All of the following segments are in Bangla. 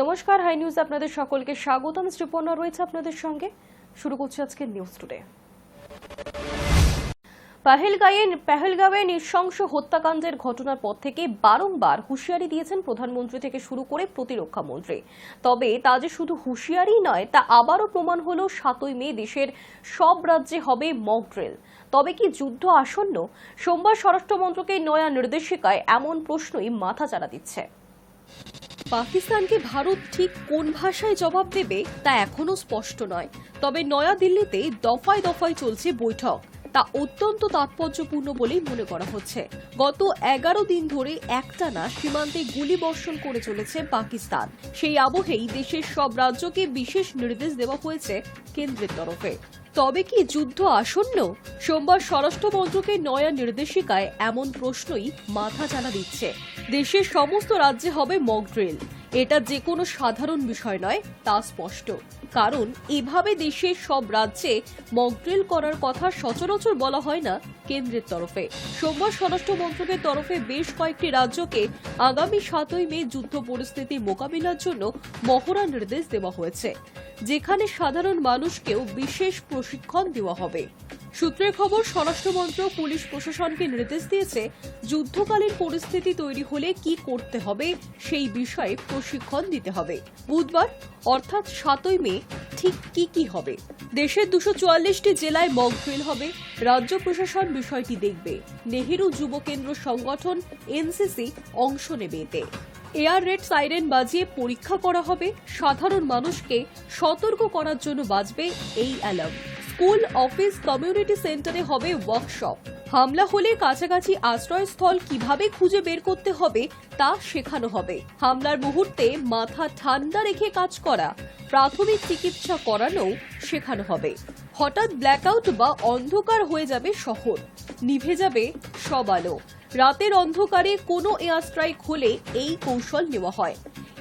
নমস্কার, হাই নিউজ আপনাদের সকলকে স্বাগতম। শ্রীপর্ণা রয়েছে আপনাদের সঙ্গে। শুরু করছি আজকের নিউজ টুডে। পহেলগাঁওয়ে নৃশংস হত্যাকাণ্ডের ঘটনার পর থেকে বারংবার হুঁশিয়ারি দিয়েছেন প্রধানমন্ত্রী থেকে শুরু করে প্রতিরক্ষা মন্ত্রী। তবে তা যে শুধু হুঁশিয়ারি নয়, তা আবারও প্রমাণ হলো ৭ই মে দেশের সব রাজ্যে হবে মক ড্রিল। তবে কি যুদ্ধ আসন্ন? সোমবার স্বরাষ্ট্রমন্ত্রকের নয়া নির্দেশিকায় এমন প্রশ্নই মাথাচাড়া দিচ্ছে। পাকিস্তানকে ভারত ঠিক কোন ভাষায় জবাব দেবে তা এখনো স্পষ্ট নয়। তবে নয়াদিল্লিতে দফায় দফায় চলছে বৈঠক, তা অত্যন্ত তাৎপর্যপূর্ণ বলেই মনে করা হচ্ছে। গত 11 দিন ধরে একটানা সীমান্তে গুলিবর্ষণ করে চলেছে পাকিস্তান। সেই আবহেই দেশের সব রাজ্যকে বিশেষ নির্দেশ দেওয়া হয়েছে কেন্দ্রের তরফে। তবে কি যুদ্ধ আসন্ন? সোমবার স্বরাষ্ট্রমন্ত্রকের নয়া নির্দেশিকায় এমন প্রশ্নই মাথাচাড়া দিচ্ছে। দেশের সমস্ত রাজ্যে হবে মক ড্রিল। এটা যে কোনো সাধারণ বিষয় নয়, তা স্পষ্ট। কারণ এভাবে দেশের সব রাজ্যে মক ড্রিল করার কথা সচরাচর বলা হয় না কেন্দ্রের তরফে। সোমবার স্বরাষ্ট্র মন্ত্রকের তরফে বেশ কয়েকটি রাজ্যকে আগামী ৭ই মে যুদ্ধ পরিস্থিতি মোকাবিলার জন্য মহড়া নির্দেশ দেওয়া হয়েছে, যেখানে সাধারণ মানুষকেও বিশেষ প্রশিক্ষণ দেওয়া হবে। সূত্রের খবর, স্বরাষ্ট্রমন্ত্রক পুলিশ প্রশাসনকে নির্দেশ দিয়েছে যুদ্ধকালীন পরিস্থিতি তৈরি হলে কি করতে হবে সেই বিষয়ে প্রশিক্ষণ দিতে হবে। বুধবার অর্থাৎ ৭ই মে ঠিক কি হবে? দেশের 244টি জেলায় মক ড্রিল হবে। রাজ্য প্রশাসন বিষয়টি দেখবে। নেহেরু যুব কেন্দ্র সংগঠন এনসিসি অংশ নেবে এতে। এয়ার রেড সাইরেন বাজিয়ে পরীক্ষা করা হবে। সাধারণ মানুষকে সতর্ক করার জন্য বাজবে এই অ্যালার্ম। স্কুল, অফিস, কমিউনিটি সেন্টারে হবে ওয়ার্কশপ। হামলা হলে কাছাকাছি আশ্রয়স্থল কিভাবে খুঁজে বের করতে হবে তা শেখানো হবে। হামলার মুহূর্তে মাথা ঠান্ডা রেখে কাজ করা, প্রাথমিক চিকিৎসা করানো শেখানো হবে। হঠাৎ ব্ল্যাকআউট বা অন্ধকার হয়ে যাবে শহর, নিভে যাবে সব আলো। রাতের অন্ধকারে কোনো এয়ার স্ট্রাইক হলে এই কৌশল নেওয়া হয়।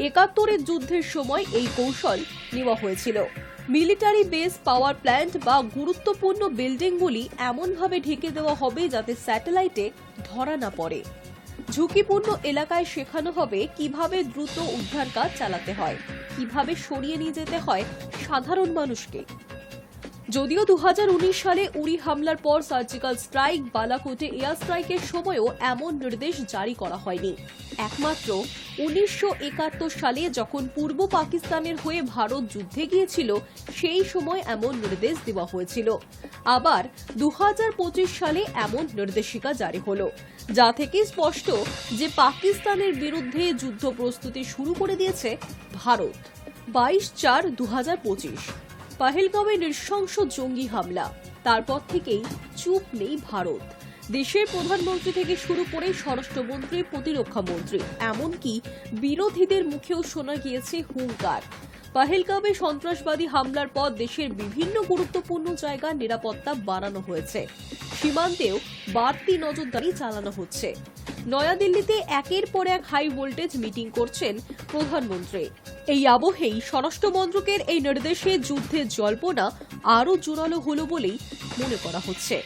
৭১-এর যুদ্ধের সময় এই কৌশল নেওয়া হয়েছিল। মিলিটারি বেস, পাওয়ার প্ল্যান্ট বা গুরুত্বপূর্ণ বিল্ডিংগুলি এমনভাবে ঢেকে দেওয়া হবে যাতে স্যাটেলাইটে ধরা না পড়ে। ঝুঁকিপূর্ণ এলাকায় শেখানো হবে কিভাবে দ্রুত উদ্ধার কাজ চালাতে হয়, কিভাবে সরিয়ে নিয়ে যেতে হয় সাধারণ মানুষকে। যদিও 2019 সালে উরি হামলার পর সার্জিক্যাল স্ট্রাইক, বালাকোটে এয়ার স্ট্রাইকের সময়ও এমন নির্দেশ জারি করা হয়নি। একমাত্র 1971 সালে যখন পূর্ব পাকিস্তানের হয়ে ভারত যুদ্ধে গিয়েছিল, সেই সময় এমন নির্দেশ দেওয়া হয়েছিল। আবার 2025 সালে এমন নির্দেশিকা জারি হলো, যা থেকে স্পষ্ট যে পাকিস্তানের বিরুদ্ধে যুদ্ধ প্রস্তুতি শুরু করে দিয়েছে ভারত। 22/4/2025 পহেলগাঁওয়ে নৃশংস জঙ্গি হামলা, তারপর থেকেই চুপ নেই ভারত। দেশের প্রধানমন্ত্রী থেকে শুরু করে স্বরাষ্ট্রমন্ত্রী, প্রতিরক্ষা মন্ত্রী, এমনকি বিরোধীদের মুখেও শোনা গিয়েছে হুঙ্কার। পহেলগাঁওয়ে সন্ত্রাসবাদী হামলার পর দেশের বিভিন্ন গুরুত্বপূর্ণ জায়গার নিরাপত্তা বাড়ানো হয়েছে। সীমান্তেও বাড়তি নজরদারি চালানো হচ্ছে। নয়াদিল্লিতে একের পর এক হাই ভোল্টেজ মিটিং করছেন প্রধানমন্ত্রী। এই আবহেই স্বরাষ্ট্রমন্ত্রকের এই নির্দেশে যুদ্ধের জল্পনা আরও জোরালো হলো বলেই মনে করা হচ্ছে।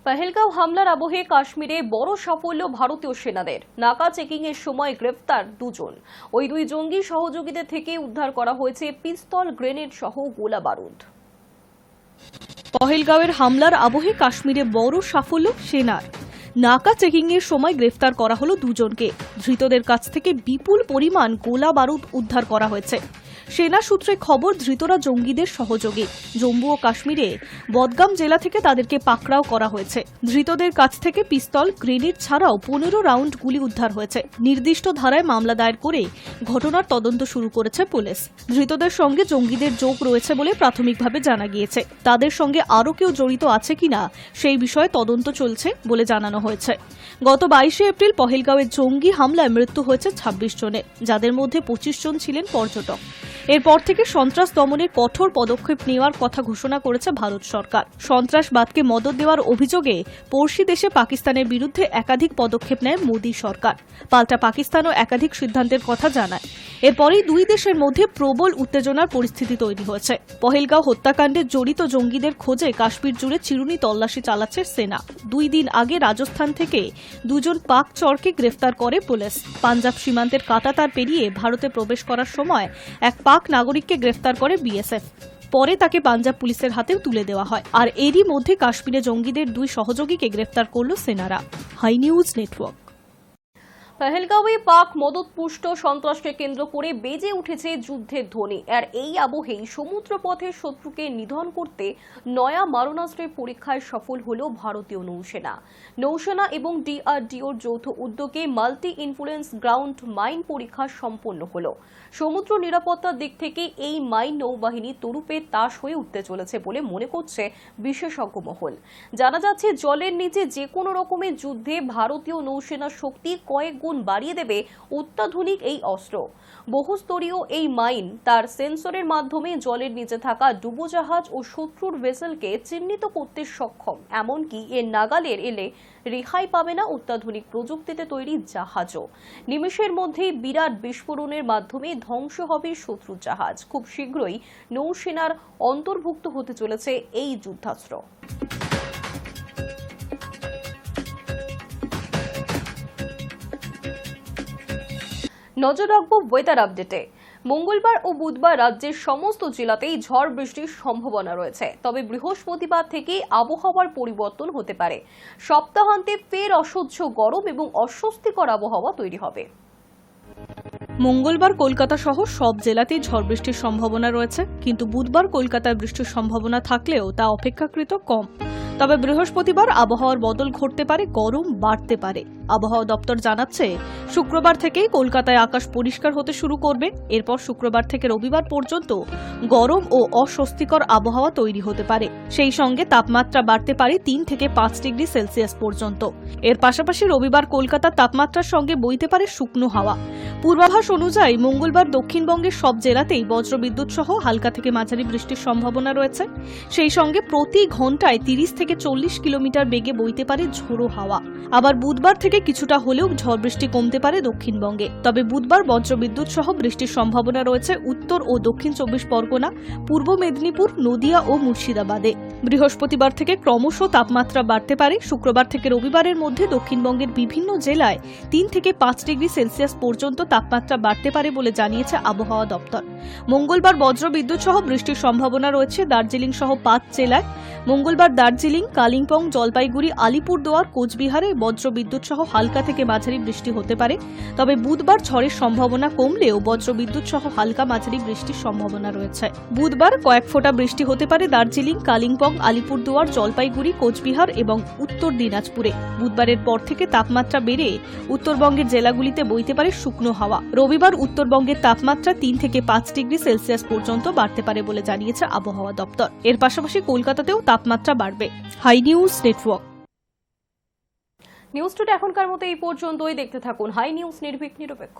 পহেলগাঁও হামলার আবহে কাশ্মীরে বড় সাফল্য ভারতীয় সেনাদের। নাকা চেকিং এর সময় গ্রেফতার 2 জন। ওই 2 জঙ্গি সহযোগীদের থেকে উদ্ধার করা হয়েছে পিস্তল, গ্রেনেড সহ গোলা বারুদ। পহেলগাঁওয়ের হামলার আবহে কাশ্মীরে বড় সাফল্য সেনার। নাকা চেকিং এর সময় গ্রেফতার করা হলো 2 জনকে। ধৃতদের কাছ থেকে বিপুল পরিমাণ গোলা বারুদ উদ্ধার করা হয়েছে। সেনা সূত্রে খবর, ধৃতরা জঙ্গিদের সহযোগী। জম্মু ও কাশ্মীরে বদগাম জেলা থেকে তাদেরকে পাকড়াও করা হয়েছে। ধৃতদের কাছ থেকে পিস্তল, গ্রেনেড ছাড়াও 15 রাউন্ড গুলি উদ্ধার হয়েছে। নির্দিষ্ট ধারায় মামলা দায়ের করে ঘটনার তদন্ত শুরু করেছে পুলিশ। ধৃতদের সঙ্গে জঙ্গিদের যোগ রয়েছে বলে প্রাথমিকভাবে জানা গিয়েছে। তাদের সঙ্গে আরও কেউ জড়িত আছে কিনা সেই বিষয়ে তদন্ত চলছে বলে জানানো হয়েছে। গত 22 এপ্রিল পহেলগাঁওয়ের জঙ্গি হামলায় মৃত্যু হয়েছে 26 জনের, যাদের মধ্যে 25 জন ছিলেন পর্যটক। এরপর থেকে সন্ত্রাস দমনের কঠোর পদক্ষেপ নেওয়ার কথা ঘোষণা করেছে ভারত সরকার। সন্ত্রাসবাদকে মদদ দেওয়ার অভিযোগে পড়শি দেশে পাকিস্তানের বিরুদ্ধে একাধিক পদক্ষেপ নেয় মোদী সরকার। পাল্টা পাকিস্তানও একাধিক সিদ্ধান্তের কথা জানায়। এরপরেই দুই দেশের মধ্যে প্রবল উত্তেজনার পরিস্থিতি তৈরি হয়েছে। পহেলগাঁও হত্যাকাণ্ডে জড়িত জঙ্গিদের খোঁজে কাশ্মীর জুড়ে চিরুনি তল্লাশি চালাচ্ছে সেনা। 2 দিন আগে রাজস্থান থেকে 2 পাক চরকে গ্রেফতার করে পুলিশ। পাঞ্জাব সীমান্তের কাঁটাতার পেরিয়ে ভারতে প্রবেশ করার সময় এক পাক নাগরিককে গ্রেফতার করে বিএসএফ। পরে তাকে পাঞ্জাব পুলিশের হাতেও তুলে দেওয়া হয়। আর এরই মধ্যে কাশ্মীরে জঙ্গিদের 2 সহযোগীকে গ্রেফতার করল সেনারা। High news network. পহেলগাঁওয়ে পাক মদতপুষ্ট সন্ত্রাসকে কেন্দ্র করে বেজে উঠেছে যুদ্ধের ধ্বনি। আর এই আবহেই সমুদ্রপথে শত্রুকে নিধন করতে নয়া মারণাস্ত্রের পরীক্ষায় সফল হল ভারতীয় নৌসেনা। নৌসেনা এবং ডিআরডিওর যৌথ উদ্যোগে মাল্টি ইনফ্লুয়েন্স গ্রাউন্ড মাইন পরীক্ষা সম্পন্ন হল। সমুদ্র নিরাপত্তার দিক থেকে এই মাইন নৌবাহিনী তরুপে তাস হয়ে উঠতে চলেছে বলে মনে করছে বিশেষজ্ঞ মহল। জানা যাচ্ছে জলের নিচে যে কোনো রকমের যুদ্ধে ভারতীয় নৌসেনার শক্তি কয়েক গুণ বাড়িয়ে দেবে অত্যাধুনিক এই অস্ত্র। বহুস্তরীয় এই মাইন তার সেন্সরের মাধ্যমে জলের নিচে থাকা ডুবোজাহাজ ও শত্রুর ভেসেলকে চিহ্নিত করতে সক্ষম। এমনকি এর নাগালের এলে রেহাই পাবে না অত্যাধুনিক প্রযুক্তিতে তৈরি জাহাজও। নিমেষের মধ্যেই বিরাট বিস্ফোরণের মাধ্যমে ধ্বংস হবে শত্রুর জাহাজ। খুব শীঘ্রই নৌসেনার অন্তর্ভুক্ত হতে চলেছে এই যুদ্ধাস্ত্র। নজর রাখবো ওয়েদার আপডেটে। মঙ্গলবার ও বুধবার রাজ্যের সমস্ত জেলাতেই ঝড় বৃষ্টির সম্ভাবনা রয়েছে। তবে বৃহস্পতিবার থেকে আবহাওয়ার পরিবর্তন হতে পারে। সপ্তাহান্তে ফের অসহ্য গরম এবং অস্বস্তিকর আবহাওয়া তৈরি হবে। মঙ্গলবার কলকাতা সহ সব জেলাতেই ঝড় বৃষ্টির সম্ভাবনা রয়েছে, কিন্তু বুধবার কলকাতায় বৃষ্টির সম্ভাবনা থাকলেও তা অপেক্ষাকৃত কম। তবে বৃহস্পতিবার আবহাওয়ার বদল ঘটতে পারে, গরম বাড়তে পারে। আবহাওয়া দপ্তর জানাচ্ছে শুক্রবার থেকেই কলকাতায় আকাশ পরিষ্কার হতে শুরু করবে। এরপর শুক্রবার থেকে রবিবার পর্যন্ত গরম ও অস্বস্তিকর আবহাওয়া তৈরি হতে পারে। সেই সঙ্গে তাপমাত্রা বাড়তে পারে 3 থেকে 5 ডিগ্রি সেলসিয়াস পর্যন্ত। এর পাশাপাশি রবিবার কলকাতার তাপমাত্রার সঙ্গে বইতে পারে শুকনো হাওয়া। পূর্বাভাস অনুযায়ী মঙ্গলবার দক্ষিণবঙ্গের সব জেলাতেই বজ্রবিদ্যুৎ সহ হালকা থেকে মাঝারি বৃষ্টির সম্ভাবনা রয়েছে। সেই সঙ্গে প্রতি ঘন্টায় 30 থেকে 40 কিলোমিটার বেগে বইতে পারে ঝোড়ো হাওয়া। আবার বুধবার থেকে কিছুটা হলেও ঝড় বৃষ্টি কমতে পারে দক্ষিণবঙ্গে। তবে বুধবার বজ্রবিদ্যুৎ সহ বৃষ্টির সম্ভাবনা রয়েছে উত্তর ও দক্ষিণ 24 পরগনা, পূর্ব মেদিনীপুর, নদিয়া ও মুর্শিদাবাদে। বৃহস্পতিবার থেকে ক্রমশ তাপমাত্রা বাড়তে পারে। শুক্রবার থেকে রবিবারের মধ্যে দক্ষিণবঙ্গের বিভিন্ন জেলায় 3 থেকে 5 ডিগ্রি সেলসিয়াস পর্যন্ত তাপমাত্রা বাড়তে পারে বলে জানিয়েছে আবহাওয়া দপ্তর। মঙ্গলবার বজ্রবিদ্যুৎ সহ বৃষ্টির সম্ভাবনা রয়েছে দার্জিলিং সহ 5 জেলায়। মঙ্গলবার দার্জিলিং, কালিম্পং, জলপাইগুড়ি, আলিপুরদুয়ার, কোচবিহারে বজ্রবিদ্যুৎ সহ হালকা থেকে মাঝারি বৃষ্টি হতে পারে। তবে বুধবার ঝড়ের সম্ভাবনা কমলেও বজ্রবিদ্যুৎ সহ হালকা মাঝারি বৃষ্টির সম্ভাবনা রয়েছে। বুধবার কয়েক ফোঁটা বৃষ্টি হতে পারে দার্জিলিং, কালিম্পং, আলিপুরদুয়ার, জলপাইগুড়ি, কোচবিহার এবং উত্তর দিনাজপুরে। বুধবারের পর থেকে তাপমাত্রা বেড়ে উত্তরবঙ্গের জেলাগুলিতে বইতে পারে শুকনো হাওয়া। রবিবার উত্তরবঙ্গের তাপমাত্রা 3 থেকে 5 ডিগ্রি সেলসিয়াস পর্যন্ত বাড়তে পারে বলে জানিয়েছে আবহাওয়া দপ্তর। এর পাশাপাশি কলকাতাতেও তাপমাত্রা বাড়বে। High news network. News today এখনকার মতো এই পর্যন্তই। দেখতে থাকুন হাই নিউজ, নির্ভীক নিরপেক্ষ।